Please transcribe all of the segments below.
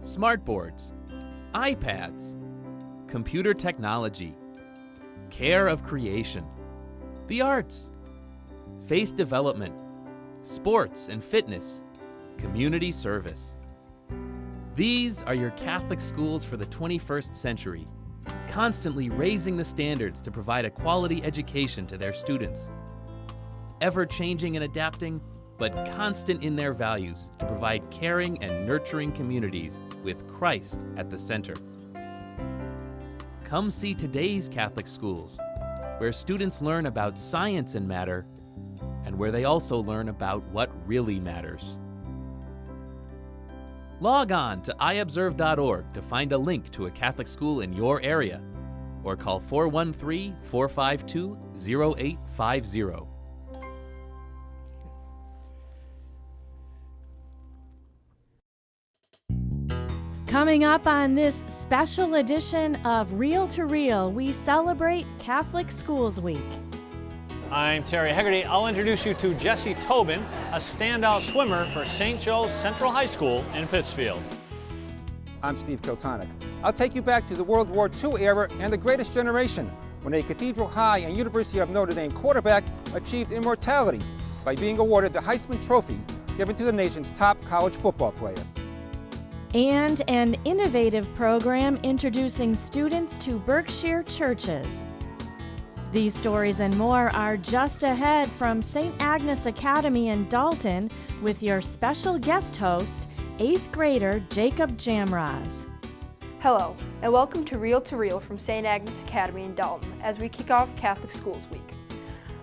smartboards, iPads, computer technology, care of creation, the arts, faith development, sports and fitness, community service. These are your Catholic schools for the 21st century, constantly raising the standards to provide a quality education to their students. Ever changing and adapting, but constant in their values to provide caring and nurturing communities with Christ at the center. Come see today's Catholic schools, where students learn about science and matter, and where they also learn about what really matters. Log on to iobserve.org to find a link to a Catholic school in your area, or call 413-452-0850. Coming up on this special edition of Reel to Reel, we celebrate Catholic Schools Week. I'm Terry Hegarty. I'll introduce you to Jesse Tobin, a standout swimmer for St. Joe's Central High School in Pittsfield. I'm Steve Kiltonic. I'll take you back to the World War II era and the Greatest Generation, when a Cathedral High and University of Notre Dame quarterback achieved immortality by being awarded the Heisman Trophy, given to the nation's top college football player. And an innovative program introducing students to Berkshire churches. These stories and more are just ahead from St. Agnes Academy in Dalton with your special guest host, 8th grader Jacob Jamroz. Hello, and welcome to Reel from St. Agnes Academy in Dalton as we kick off Catholic Schools Week.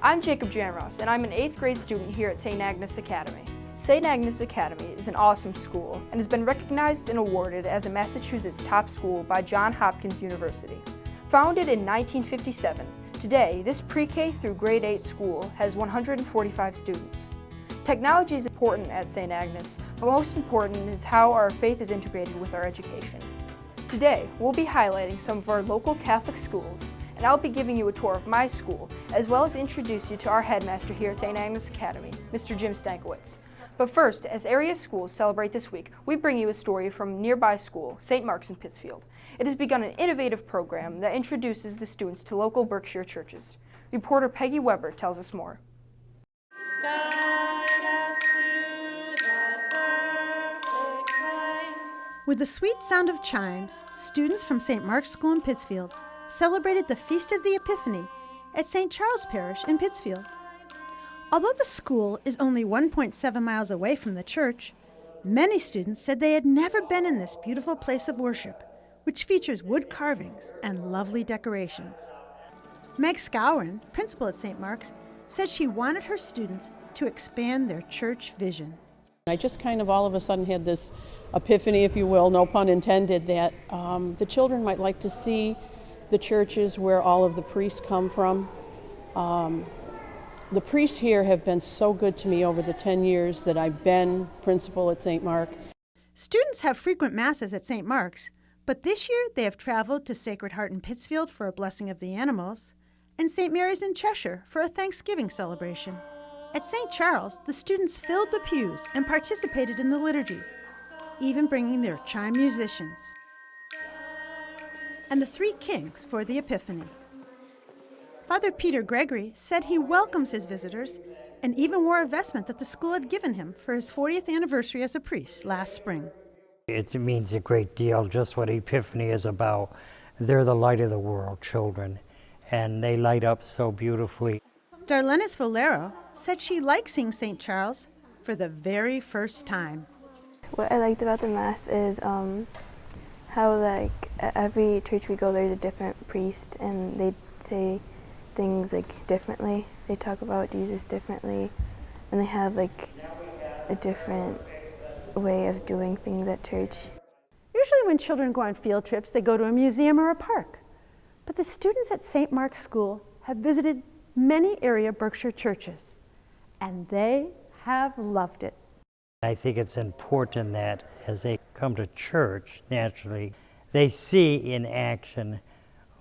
I'm Jacob Jamroz, and I'm an 8th grade student here at St. Agnes Academy. St. Agnes Academy is an awesome school and has been recognized and awarded as a Massachusetts top school by Johns Hopkins University. Founded in 1957, today this pre-K through grade 8 school has 145 students. Technology is important at St. Agnes, but most important is how our faith is integrated with our education. Today, we'll be highlighting some of our local Catholic schools, and I'll be giving you a tour of my school, as well as introduce you to our headmaster here at St. Agnes Academy, Mr. Jim Stankiewicz. But first, as area schools celebrate this week, we bring you a story from nearby school, St. Mark's in Pittsfield. It has begun an innovative program that introduces the students to local Berkshire churches. Reporter Peggy Weber tells us more. With the sweet sound of chimes, students from St. Mark's School in Pittsfield celebrated the Feast of the Epiphany at St. Charles Parish in Pittsfield. Although the school is only 1.7 miles away from the church, many students said they had never been in this beautiful place of worship, which features wood carvings and lovely decorations. Meg Scourin, principal at St. Mark's, said she wanted her students to expand their church vision. I just kind of all of a sudden had this epiphany, if you will, no pun intended, that the children might like to see the churches where all of the priests come from. The priests here have been so good to me over the 10 years that I've been principal at St. Mark. Students have frequent masses at St. Mark's, but this year they have traveled to Sacred Heart in Pittsfield for a blessing of the animals, and St. Mary's in Cheshire for a Thanksgiving celebration. At St. Charles, the students filled the pews and participated in the liturgy, even bringing their chime musicians and the three kings for the Epiphany. Father Peter Gregory said he welcomes his visitors and even wore a vestment that the school had given him for his 40th anniversary as a priest last spring. It means a great deal, just what Epiphany is about. They're the light of the world, children, and they light up so beautifully. Darlenis Valero said she liked seeing St. Charles for the very first time. What I liked about the Mass is how, like, at every church we go, there's a different priest, and they say things like differently. They talk about Jesus differently, and they have like a different way of doing things at church. Usually when children go on field trips, they go to a museum or a park. But the students at St. Mark's School have visited many area Berkshire churches, and they have loved it. I think it's important that as they come to church, naturally, they see in action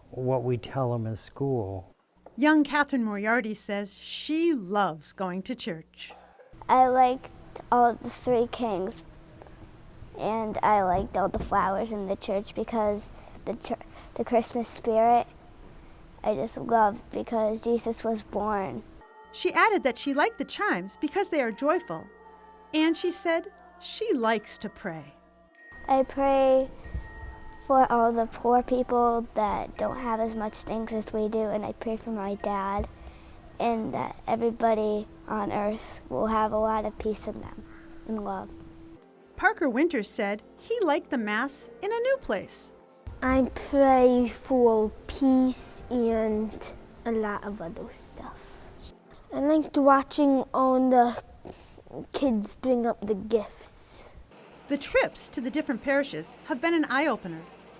what we tell them in school. Young Catherine Moriarty says she loves going to church. I liked all of the three kings and I liked all the flowers in the church because the Christmas spirit I just loved because Jesus was born. She added that she liked the chimes because they are joyful, and she said she likes to pray. I pray for all the poor people that don't have as much things as we do, and I pray for my dad, and that everybody on earth will have a lot of peace in them and love. Parker Winters said he liked the Mass in a new place. I pray for peace and a lot of other stuff. I liked watching all the kids bring up the gifts. The trips to the different parishes have been an eye-opener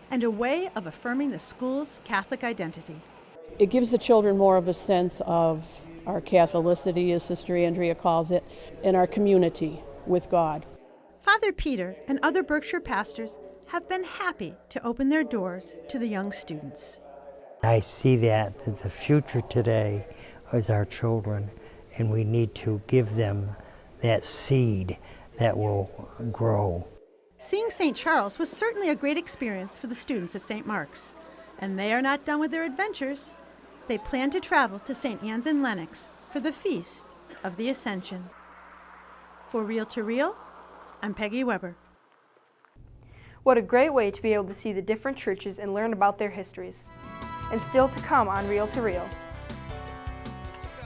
and a way of affirming the school's Catholic identity. It gives the children more of a sense of our Catholicity, as Sister Andrea calls it, and our community with God. Father Peter and other Berkshire pastors have been happy to open their doors to the young students. I see that the future today is our children, and we need to give them that seed that will grow. Seeing St. Charles was certainly a great experience for the students at St. Mark's. And they are not done with their adventures. They plan to travel to St. Anne's in Lenox for the Feast of the Ascension. For Reel to Reel, I'm Peggy Weber. What a great way to be able to see the different churches and learn about their histories. And still to come on Reel to Reel.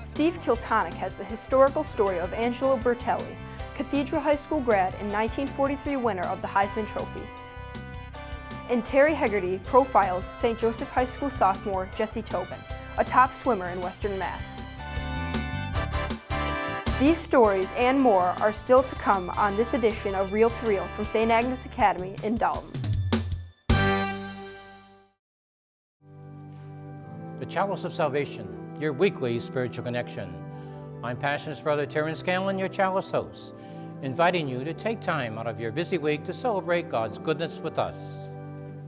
Steve Kiltonic has the historical story of Angelo Bertelli, Cathedral High School grad and 1943 winner of the Heisman Trophy. And Terry Hegarty profiles St. Joseph High School sophomore Jesse Tobin, a top swimmer in Western Mass. These stories and more are still to come on this edition of Reel to Reel from St. Agnes Academy in Dalton. The Chalice of Salvation, your weekly spiritual connection. I'm Passionist Brother Terrence Scanlon, your Chalice host, inviting you to take time out of your busy week to celebrate God's goodness with us.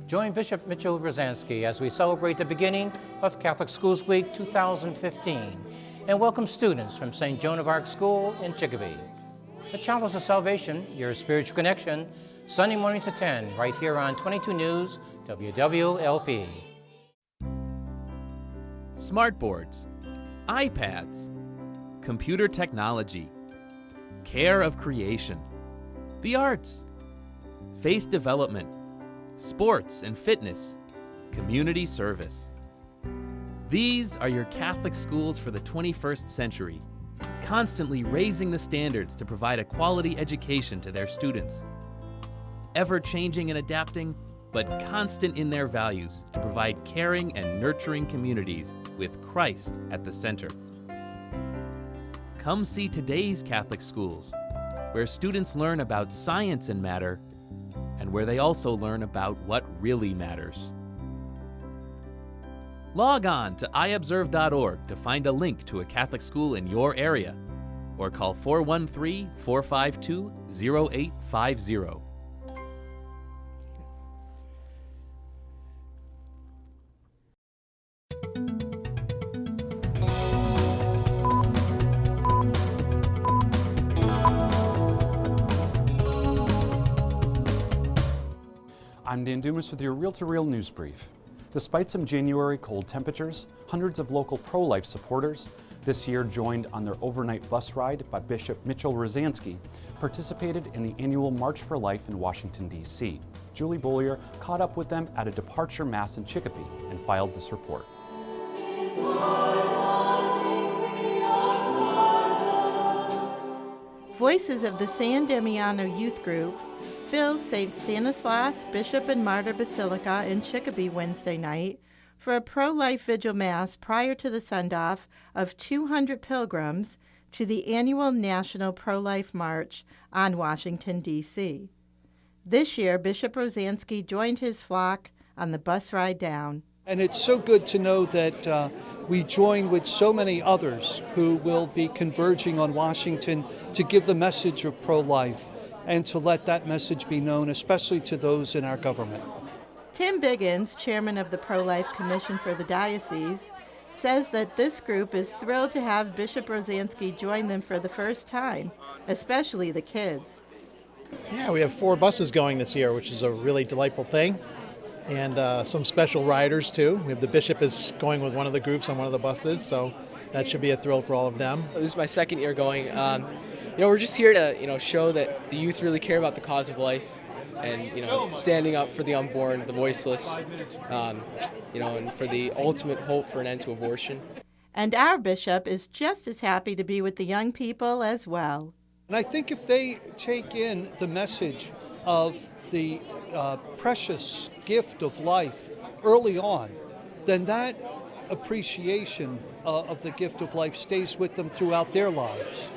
Join Bishop Mitchell Rosansky as we celebrate the beginning of Catholic Schools Week 2015 and welcome students from St. Joan of Arc School in Chicopee. The Chalice of Salvation, your spiritual connection, Sunday mornings at 10, right here on 22 News, WWLP. Smartboards, iPads, computer technology, care of creation, the arts, faith development, sports and fitness, community service. These are your Catholic schools for the 21st century, constantly raising the standards to provide a quality education to their students. Ever changing and adapting, but constant in their values to provide caring and nurturing communities with Christ at the center. Come see today's Catholic schools, where students learn about science and matter, and where they also learn about what really matters. Log on to iobserve.org to find a link to a Catholic school in your area, or call 413-452-0850. I'm Dan Dumas with your Reel to Reel news brief. Despite some January cold temperatures, hundreds of local pro-life supporters this year joined on their overnight bus ride by Bishop Mitchell Rosansky, participated in the annual March for Life in Washington, D.C. Julie Bollier caught up with them at a departure mass in Chicopee and filed this report. Voices of the San Damiano Youth Group filled St. Stanislaus Bishop and Martyr Basilica in Chicopee Wednesday night for a pro-life vigil mass prior to the send-off of 200 pilgrims to the annual National Pro-Life March on Washington, D.C. This year, Bishop Rosansky joined his flock on the bus ride down. And it's so good to know that we join with so many others who will be converging on Washington to give the message of pro-life and to let that message be known, especially to those in our government. Tim Biggins, chairman of the Pro-Life Commission for the Diocese, says that this group is thrilled to have Bishop Rosansky join them for the first time, especially the kids. Yeah, we have 4 buses going this year, which is a really delightful thing, and some special riders too. We have the bishop is going with one of the groups on one of the buses, so that should be a thrill for all of them. This is my second year going. We're just here to show that the youth really care about the cause of life, and standing up for the unborn, the voiceless, and for the ultimate hope for an end to abortion. And our bishop is just as happy to be with the young people as well. And I think if they take in the message of the precious gift of life early on, then that appreciation of the gift of life stays with them throughout their lives.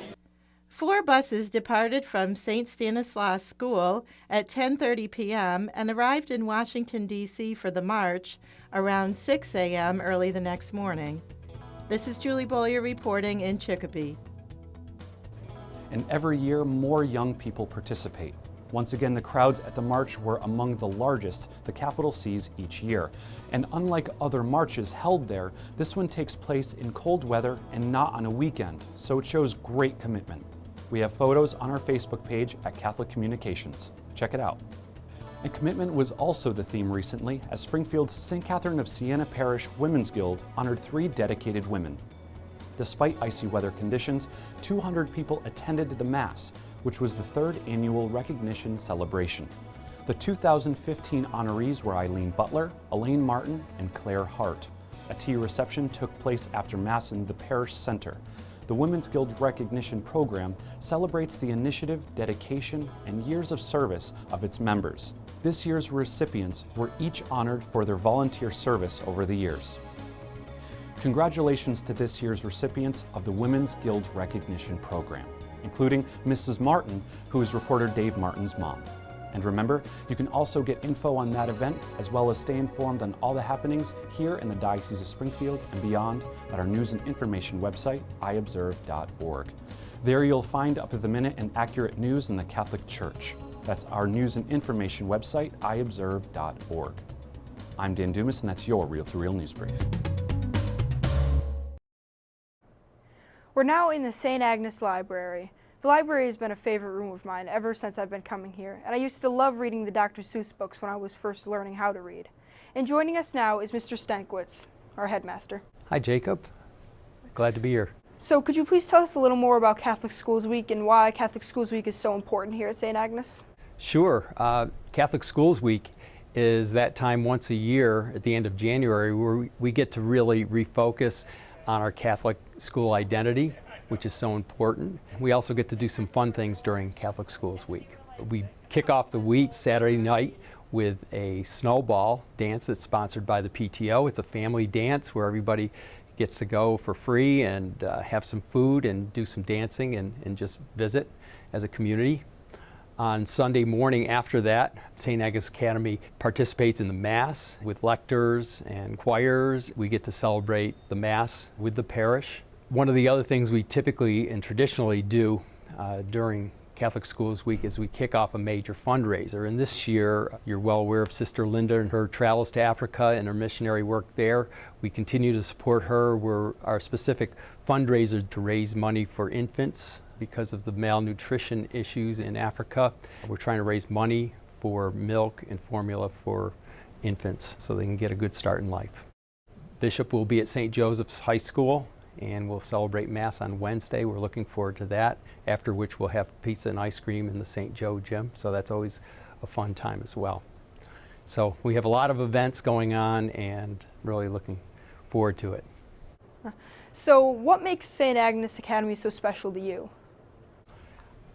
4 buses departed from St. Stanislaus School at 10:30 p.m. and arrived in Washington, D.C. for the march around 6 a.m. early the next morning. This is Julie Bollier reporting in Chicopee. And every year, more young people participate. Once again, the crowds at the march were among the largest the capital sees each year. And unlike other marches held there, this one takes place in cold weather and not on a weekend, so it shows great commitment. We have photos on our Facebook page at Catholic Communications. Check it out. And commitment was also the theme recently, as Springfield's St. Catherine of Siena Parish Women's Guild honored 3 dedicated women. Despite icy weather conditions, 200 people attended the Mass, which was the 3rd annual recognition celebration. The 2015 honorees were Eileen Butler, Elaine Martin, and Claire Hart. A tea reception took place after Mass in the Parish Center. The Women's Guild Recognition Program celebrates the initiative, dedication, and years of service of its members. This year's recipients were each honored for their volunteer service over the years. Congratulations to this year's recipients of the Women's Guild Recognition Program, including Mrs. Martin, who is reporter Dave Martin's mom. And remember, you can also get info on that event, as well as stay informed on all the happenings here in the Diocese of Springfield and beyond at our news and information website, iobserve.org. There you'll find up-to-the-minute and accurate news in the Catholic Church. That's our news and information website, iobserve.org. I'm Dan Dumas, and that's your Real to Real News Brief. We're now in the St. Agnes Library. The library has been a favorite room of mine ever since I've been coming here, and I used to love reading the Dr. Seuss books when I was first learning how to read. And joining us now is Mr. Stankwitz, our headmaster. Hi, Jacob. Glad to be here. So could you please tell us a little more about Catholic Schools Week and why Catholic Schools Week is so important here at St. Agnes? Sure. Catholic Schools Week is that time once a year at the end of January where we get to really refocus on our Catholic school identity, which is so important. We also get to do some fun things during Catholic Schools Week. We kick off the week Saturday night with a snowball dance that's sponsored by the PTO. It's a family dance where everybody gets to go for free and have some food and do some dancing and just visit as a community. On Sunday morning after that, St. Agnes Academy participates in the Mass with lectors and choirs. We get to celebrate the Mass with the parish. One of the other things we typically and traditionally do during Catholic Schools Week is we kick off a major fundraiser. And this year, you're well aware of Sister Linda and her travels to Africa and her missionary work there. We continue to support her. Our specific fundraiser to raise money for infants because of the malnutrition issues in Africa. We're trying to raise money for milk and formula for infants so they can get a good start in life. Bishop will be at St. Joseph's High School and we'll celebrate Mass on Wednesday. We're looking forward to that, after which we'll have pizza and ice cream in the St. Joe gym, so that's always a fun time as well. So we have a lot of events going on and really looking forward to it. So what makes St. Agnes Academy so special to you?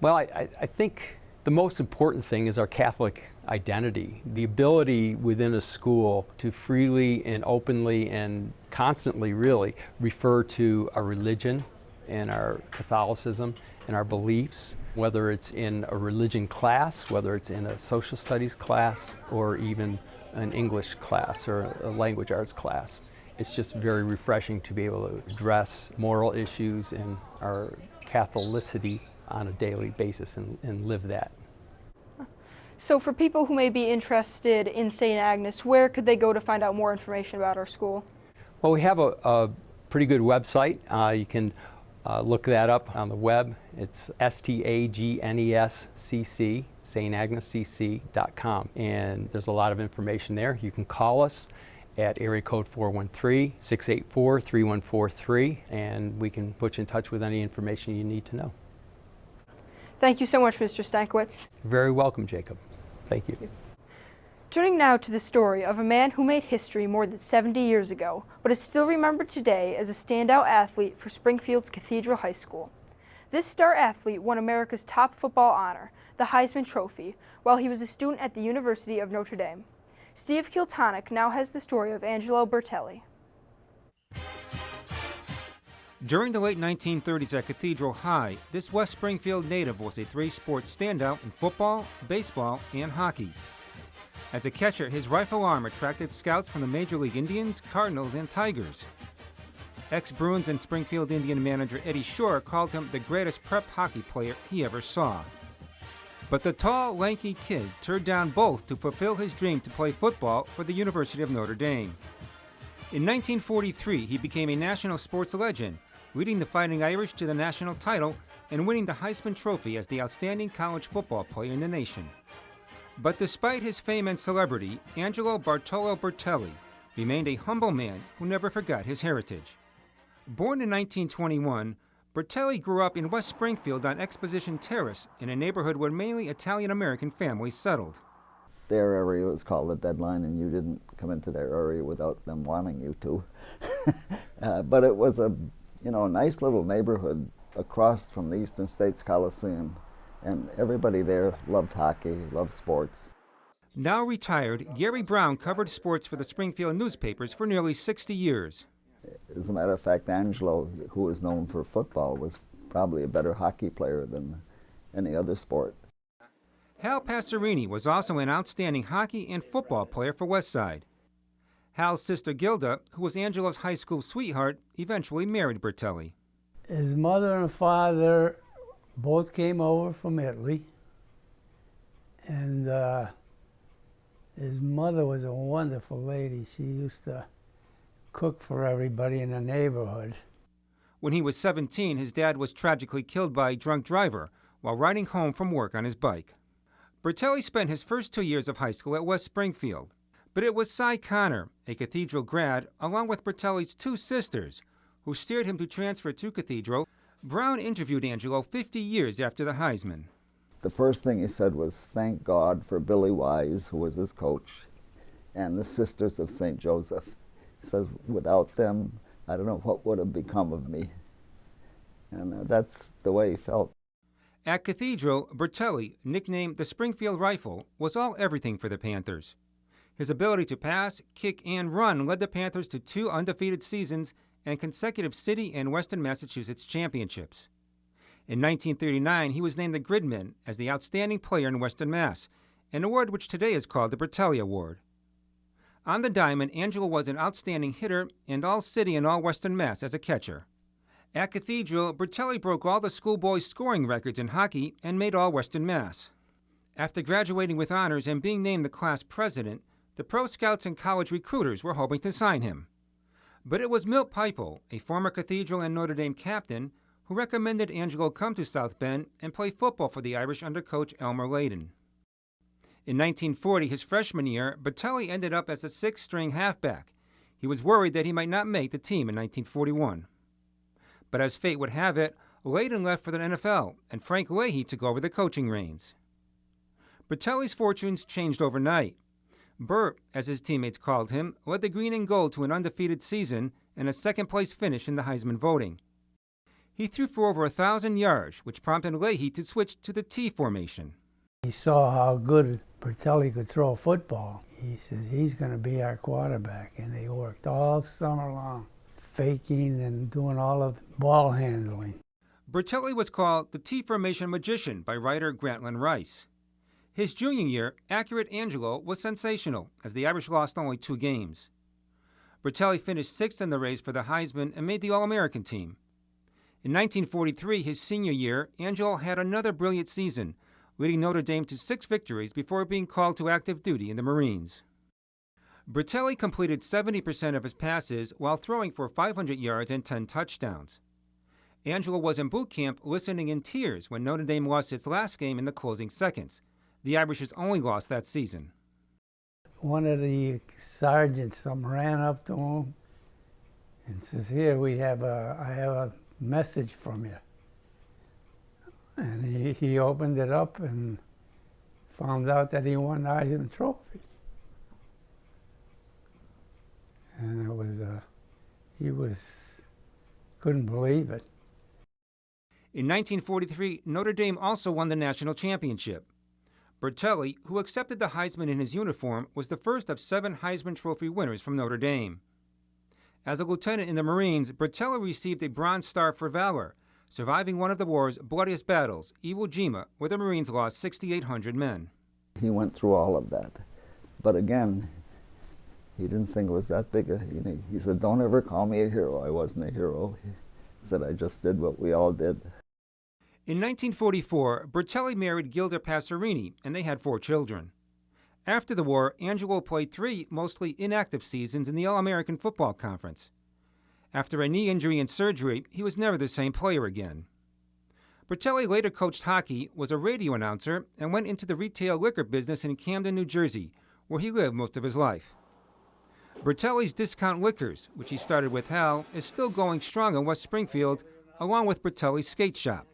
Well, I think the most important thing is our Catholic identity, the ability within a school to freely and openly and constantly really refer to our religion and our Catholicism and our beliefs, whether it's in a religion class, whether it's in a social studies class, or even an English class or a language arts class. It's just very refreshing to be able to address moral issues and our Catholicity on a daily basis and live that. So for people who may be interested in St. Agnes, where could they go to find out more information about our school? Well, we have a pretty good website. You can look that up on the web. It's stagnescc, stagnescc.com. And there's a lot of information there. You can call us at area code 413-684-3143, and we can put you in touch with any information you need to know. Thank you so much, Mr. Stankiewicz. You're very welcome, Jacob. Thank you. Turning now to the story of a man who made history more than 70 years ago, but is still remembered today as a standout athlete for Springfield's Cathedral High School. This star athlete won America's top football honor, the Heisman Trophy, while he was a student at the University of Notre Dame. Steve Kiltonic now has the story of Angelo Bertelli. During the late 1930s at Cathedral High, this West Springfield native was a three-sports standout in football, baseball, and hockey. As a catcher, his rifle arm attracted scouts from the Major League Indians, Cardinals, and Tigers. Ex-Bruins and Springfield Indian manager Eddie Shore called him the greatest prep hockey player he ever saw. But the tall, lanky kid turned down both to fulfill his dream to play football for the University of Notre Dame. In 1943, he became a national sports legend, leading the Fighting Irish to the national title and winning the Heisman Trophy as the outstanding college football player in the nation. But despite his fame and celebrity, Angelo Bertelli remained a humble man who never forgot his heritage. Born in 1921, Bertelli grew up in West Springfield on Exposition Terrace in a neighborhood where mainly Italian-American families settled. Their area was called the Deadline, and you didn't come into their area without them wanting you to. But it was a nice little neighborhood across from the Eastern States Coliseum, and everybody there loved hockey, loved sports. Now retired, Gary Brown covered sports for the Springfield newspapers for nearly 60 years. As a matter of fact, Angelo, who was known for football, was probably a better hockey player than any other sport. Hal Passerini was also an outstanding hockey and football player for Westside. Hal's sister Gilda, who was Angelo's high school sweetheart, eventually married Bertelli. His mother and father both came over from Italy, and his mother was a wonderful lady. She used to cook for everybody in the neighborhood. When he was 17, his dad was tragically killed by a drunk driver while riding home from work on his bike. Bertelli spent his first 2 years of high school at West Springfield, but it was Cy Connor, a Cathedral grad, along with Bertelli's two sisters, who steered him to transfer to Cathedral. Brown interviewed Angelo 50 years after the Heisman. The first thing he said was, "Thank God for Billy Wise, who was his coach, and the Sisters of St. Joseph." He says, "Without them, I don't know what would have become of me." And that's the way he felt. At Cathedral, Bertelli, nicknamed the Springfield Rifle, was all everything for the Panthers. His ability to pass, kick, and run led the Panthers to 2 undefeated seasons and consecutive city and Western Massachusetts championships. In 1939, he was named the Gridman as the outstanding player in Western Mass, an award which today is called the Bertelli Award. On the diamond, Angelo was an outstanding hitter and all-city and all-Western Mass as a catcher. At Cathedral, Bertelli broke all the schoolboys' scoring records in hockey and made all-Western Mass. After graduating with honors and being named the class president, the pro scouts and college recruiters were hoping to sign him. But it was Milt Pipel, a former Cathedral and Notre Dame captain, who recommended Angelo come to South Bend and play football for the Irish under coach Elmer Layden. In 1940, his freshman year, Bertelli ended up as a 6th-string halfback. He was worried that he might not make the team in 1941. But as fate would have it, Layden left for the NFL, and Frank Leahy took over the coaching reins. Bertelli's fortunes changed overnight. Bert, as his teammates called him, led the green and gold to an undefeated season and a second-place finish in the Heisman voting. He threw for over 1,000 yards, which prompted Leahy to switch to the T formation. He saw how good Bertelli could throw a football. He says, he's going to be our quarterback, and they worked all summer long, faking and doing all of ball handling. Bertelli was called the T formation magician by writer Grantland Rice. His junior year, accurate Angelo was sensational, as the Irish lost only 2 games. Bertelli finished 6th in the race for the Heisman and made the All-American team. In 1943, his senior year, Angelo had another brilliant season, leading Notre Dame to 6 victories before being called to active duty in the Marines. Bertelli completed 70% of his passes while throwing for 500 yards and 10 touchdowns. Angelo was in boot camp listening in tears when Notre Dame lost its last game in the closing seconds, the Irish's only loss that season. One of the sergeants ran up to him and says, "Here, I have a message from you." And he opened it up and found out that he won the Heisman Trophy. And it was, couldn't believe it. In 1943, Notre Dame also won the national championship. Bertelli, who accepted the Heisman in his uniform, was the first of 7 Heisman Trophy winners from Notre Dame. As a lieutenant in the Marines, Bertelli received a Bronze Star for valor, surviving one of the war's bloodiest battles, Iwo Jima, where the Marines lost 6,800 men. He went through all of that. But again, he didn't think it was that big. He said, "Don't ever call me a hero." I wasn't a hero. He said, "I just did what we all did." In 1944, Bertelli married Gilda Passerini, and they had 4 children. After the war, Angelo played 3 mostly inactive seasons in the All-American Football Conference. After a knee injury and surgery, he was never the same player again. Bertelli later coached hockey, was a radio announcer, and went into the retail liquor business in Camden, New Jersey, where he lived most of his life. Bertelli's Discount Liquors, which he started with Hal, is still going strong in West Springfield, along with Bertelli's Skate Shop.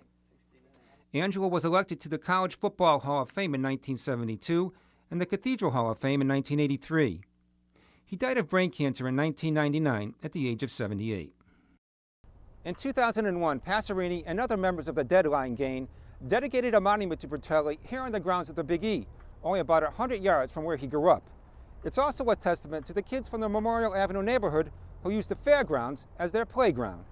Angelo was elected to the College Football Hall of Fame in 1972 and the Cathedral Hall of Fame in 1983. He died of brain cancer in 1999 at the age of 78. In 2001, Passerini and other members of the Deadline Gang dedicated a monument to Bertelli here on the grounds of the Big E, only about 100 yards from where he grew up. It's also a testament to the kids from the Memorial Avenue neighborhood who used the fairgrounds as their playground.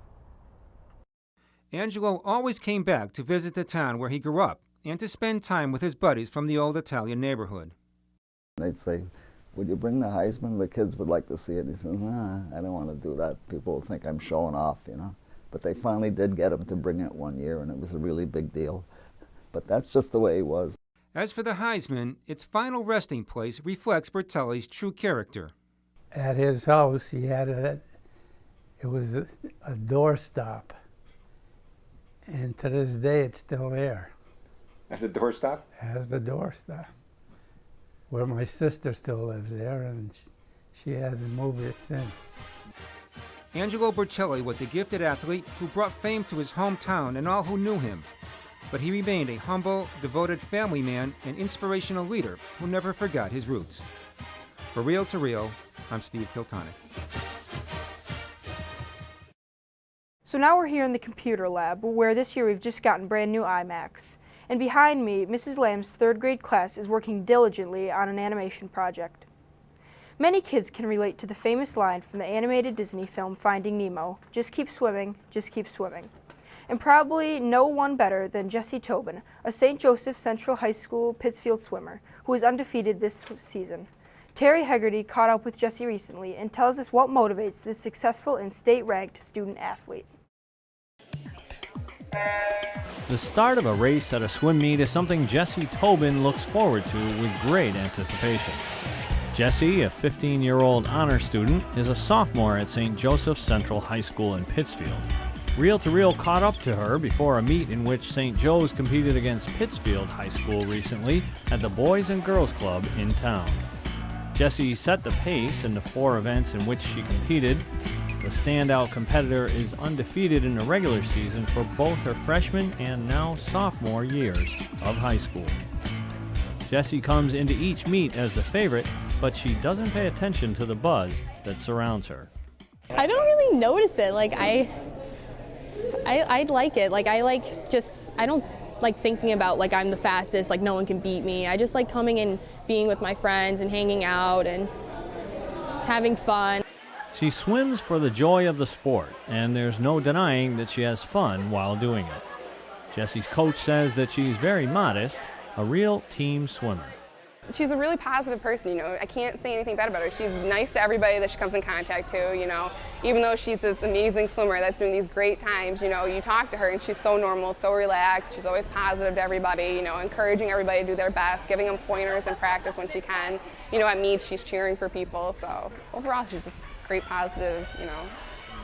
Angelo always came back to visit the town where he grew up and to spend time with his buddies from the old Italian neighborhood. They'd say, "Would you bring the Heisman?" The kids would like to see it. He says, "I don't want to do that. People will think I'm showing off, you know." But they finally did get him to bring it one year, and it was a really big deal. But that's just the way he was. As for the Heisman, its final resting place reflects Bertelli's true character. At his house, he had it was a doorstop. And to this day, it's still there. As a doorstop? As the doorstop. Where my sister still lives there, and she hasn't moved it since. Angelo Bertelli was a gifted athlete who brought fame to his hometown and all who knew him. But he remained a humble, devoted family man and inspirational leader who never forgot his roots. For Real to Real, I'm Steve Kiltonic. So now we're here in the computer lab, where this year we've just gotten brand new iMacs. And behind me, Mrs. Lamb's 3rd grade class is working diligently on an animation project. Many kids can relate to the famous line from the animated Disney film Finding Nemo, "Just keep swimming, just keep swimming." And probably no one better than Jessie Tobin, a St. Joseph Central High School Pittsfield swimmer, who is undefeated this season. Terry Hegarty caught up with Jessie recently and tells us what motivates this successful and state-ranked student athlete. The start of a race at a swim meet is something Jessie Tobin looks forward to with great anticipation. Jessie, a 15-year-old honor student, is a sophomore at St. Joseph Central High School in Pittsfield. Reel to Reel caught up to her before a meet in which St. Joe's competed against Pittsfield High School recently at the Boys and Girls Club in town. Jessie set the pace in the 4 events in which she competed. The standout competitor is undefeated in the regular season for both her freshman and now sophomore years of high school. Jessie comes into each meet as the favorite, but she doesn't pay attention to the buzz that surrounds her. I don't really notice it. Like I like it. Like I don't like thinking about like I'm the fastest, like no one can beat me. I just like coming and being with my friends and hanging out and having fun. She swims for the joy of the sport, and there's no denying that she has fun while doing it. Jessie's coach says that she's very modest, a real team swimmer. She's a really positive person, you know. I can't say anything bad about her. She's nice to everybody that she comes in contact to, you know. Even though she's this amazing swimmer that's doing these great times, you know, you talk to her and she's so normal, so relaxed. She's always positive to everybody, you know, encouraging everybody to do their best, giving them pointers in practice when she can. You know, at meets, she's cheering for people. So overall, she's just a great, positive, you know,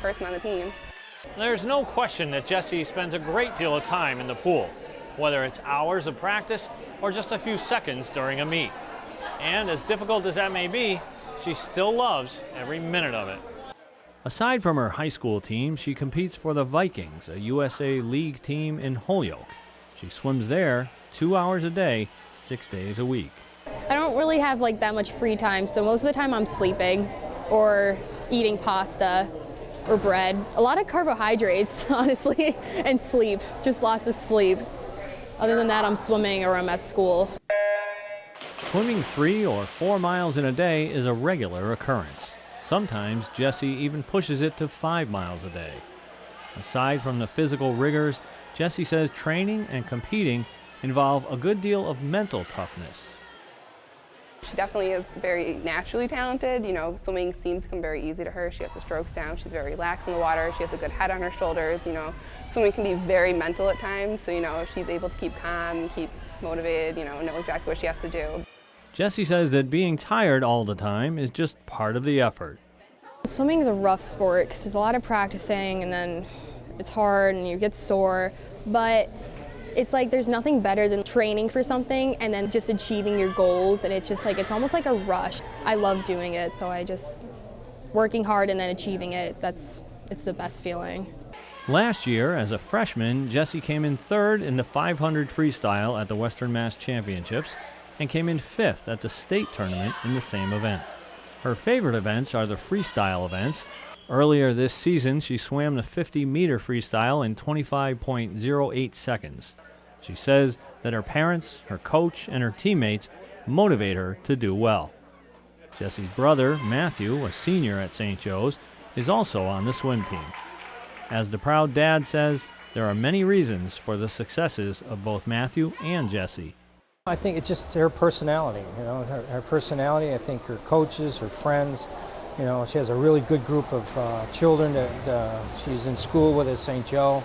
person on the team. There's no question that Jessie spends a great deal of time in the pool, whether it's hours of practice or just a few seconds during a meet. And as difficult as that may be, she still loves every minute of it. Aside from her high school team, she competes for the Vikings, a USA League team in Holyoke. She swims there 2 hours a day, 6 days a week. I don't really have like that much free time, so most of the time I'm sleeping or eating pasta or bread. A lot of carbohydrates, honestly, and sleep, just lots of sleep. Other than that, I'm swimming or I'm at school. Swimming 3 or 4 miles in a day is a regular occurrence. Sometimes Jessie even pushes it to 5 miles a day. Aside from the physical rigors, Jessie says training and competing involve a good deal of mental toughness. She definitely is very naturally talented. You know, swimming seems to come very easy to her. She has the strokes down. She's very relaxed in the water. She has a good head on her shoulders. You know, swimming can be very mental at times. So, you know, she's able to keep calm, keep motivated, you know exactly what she has to do. Jessie says that being tired all the time is just part of the effort. Swimming is a rough sport because there's a lot of practicing and then it's hard and you get sore. But it's like there's nothing better than training for something and then just achieving your goals, and it's just like it's almost like a rush. I love doing it, so I just working hard and then achieving it, it's the best feeling. Last year, as a freshman, Jessie came in 3rd in the 500 freestyle at the Western Mass Championships and came in 5th at the state tournament in the same event. Her favorite events are the freestyle events. Earlier this season, she swam the 50-meter freestyle in 25.08 seconds. She says that her parents, her coach, and her teammates motivate her to do well. Jessie's brother, Matthew, a senior at St. Joe's, is also on the swim team. As the proud dad says, there are many reasons for the successes of both Matthew and Jessie. I think it's just her personality, you know, her personality. I think her coaches, her friends, you know, she has a really good group of children that she's in school with at St. Joe.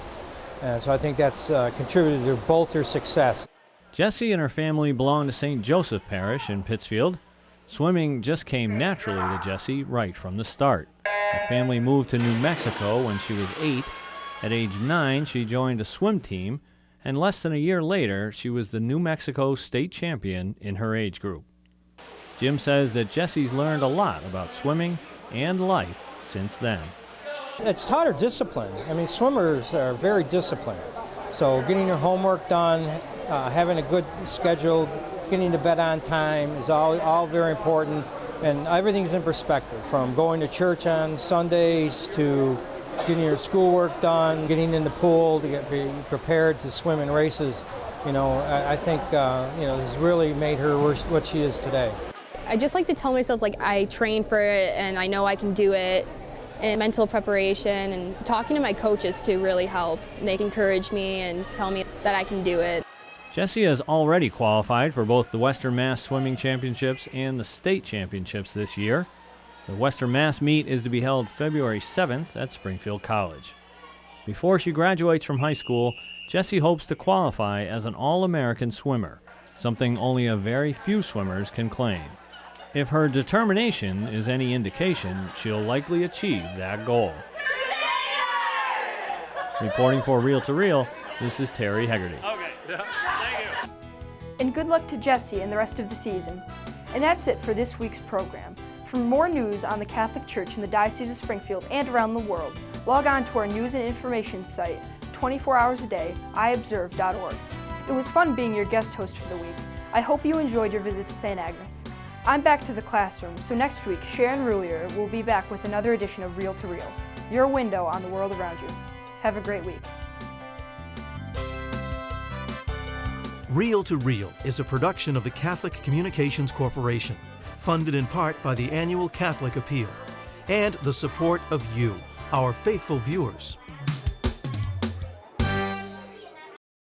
So I think that's contributed to both their success. Jessie and her family belong to St. Joseph Parish in Pittsfield. Swimming just came naturally to Jessie right from the start. Her family moved to New Mexico when she was 8. At age 9, she joined a swim team, and less than a year later, she was the New Mexico state champion in her age group. Jim says that Jessie's learned a lot about swimming and life since then. It's taught her discipline. I mean, swimmers are very disciplined. So getting your homework done, having a good schedule, getting to bed on time is all very important. And everything's in perspective, from going to church on Sundays to getting your schoolwork done, getting in the pool to be prepared to swim in races. You know, I think has really made her what she is today. I just like to tell myself like I train for it and I know I can do it. And mental preparation and talking to my coaches to really help. They encourage me and tell me that I can do it. Jessie has already qualified for both the Western Mass Swimming Championships and the state championships this year. The Western Mass meet is to be held February 7th at Springfield College. Before she graduates from high school, Jessie hopes to qualify as an All-American swimmer, something only a very few swimmers can claim. If her determination is any indication, she'll likely achieve that goal. Reporting for Reel to Reel, this is Terry Hegarty. Thank you. And good luck to Jessie and the rest of the season. And that's it for this week's program. For more news on the Catholic Church in the Diocese of Springfield and around the world, log on to our news and information site 24 hours a day, iobserve.org. It was fun being your guest host for the week. I hope you enjoyed your visit to St. Agnes. I'm back to the classroom, so next week, Sharon Roulier will be back with another edition of Reel to Reel, your window on the world around you. Have a great week. Reel to Reel is a production of the Catholic Communications Corporation, funded in part by the annual Catholic Appeal, and the support of you, our faithful viewers.